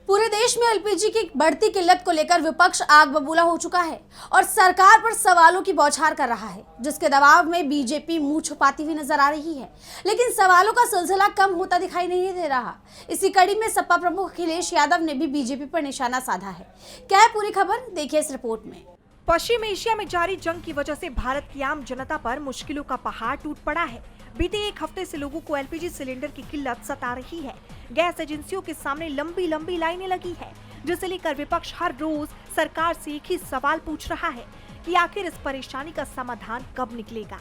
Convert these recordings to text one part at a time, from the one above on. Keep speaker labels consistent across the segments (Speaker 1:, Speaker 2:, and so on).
Speaker 1: पूरे देश में एलपीजी की बढ़ती किल्लत को लेकर विपक्ष आग बबूला हो चुका है और सरकार पर सवालों की बौछार कर रहा है, जिसके दबाव में बीजेपी मुंह छुपाती हुई नजर आ रही है। लेकिन सवालों का सिलसिला कम होता दिखाई नहीं दे रहा। इसी कड़ी में सपा प्रमुख अखिलेश यादव ने भी बीजेपी पर निशाना साधा है। क्या है पूरी खबर, देखिए इस रिपोर्ट में।
Speaker 2: पश्चिम एशिया में जारी जंग की वजह से भारत की आम जनता पर मुश्किलों का पहाड़ टूट पड़ा है। बीते एक हफ्ते से लोगों को एलपीजी सिलेंडर की किल्लत सता रही है। गैस एजेंसियों के सामने लंबी लंबी लाइनें लगी है, जिसे लेकर विपक्ष हर रोज सरकार से एक ही सवाल पूछ रहा है कि आखिर इस परेशानी का समाधान कब निकलेगा।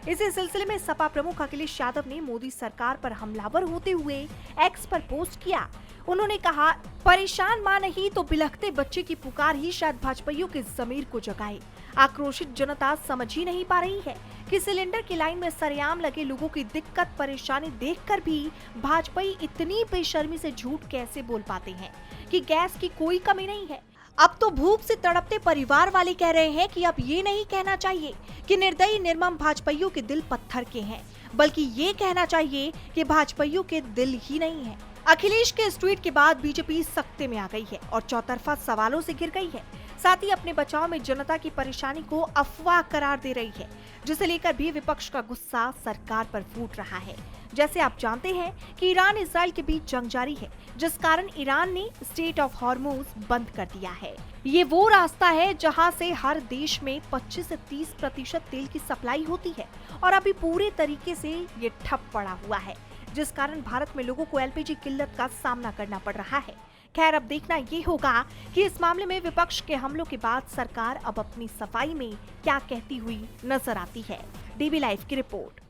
Speaker 2: इसी सिलसिले में सपा प्रमुख अखिलेश यादव ने मोदी सरकार पर हमलावर होते हुए एक्स पर पोस्ट किया। उन्होंने कहा, परेशान मां नहीं तो बिलखते बच्चे की पुकार ही शायद भाजपाइयों के जमीर को जगाए। आक्रोशित जनता समझ ही नहीं पा रही है कि सिलेंडर की लाइन में सरेआम लगे लोगों की दिक्कत परेशानी देखकर भी भाजपाई इतनी बेशर्मी से झूठ कैसे बोल पाते हैं कि गैस की कोई कमी नहीं है। अब तो भूख से तड़पते परिवार वाले कह रहे हैं कि अब ये नहीं कहना चाहिए कि निर्दयी निर्मम भाजपाइयों के दिल पत्थर के हैं, बल्कि ये कहना चाहिए कि भाजपाइयों के दिल ही नहीं है। अखिलेश के इस ट्वीट के बाद बीजेपी सख्ते में आ गई है और चौतरफा सवालों से घिर गई है। साथ ही अपने बचाव में जनता की परेशानी को अफवाह करार दे रही है, जिसे लेकर भी विपक्ष का गुस्सा सरकार पर फूट रहा है। जैसे आप जानते हैं कि ईरान इजराइल के बीच जंग जारी है, जिस कारण ईरान ने स्ट्रेट ऑफ हॉर्मुज बंद कर दिया है। ये वो रास्ता है जहां से हर देश में 25 से 30% तेल की सप्लाई होती है और अभी पूरे तरीके से ये ठप पड़ा हुआ है, जिस कारण भारत में लोगों को एलपीजी किल्लत का सामना करना पड़ रहा है। खैर, अब देखना ये होगा कि इस मामले में विपक्ष के हमलों के बाद सरकार अब अपनी सफाई में क्या कहती हुई नजर आती है। डीबी लाइव की रिपोर्ट।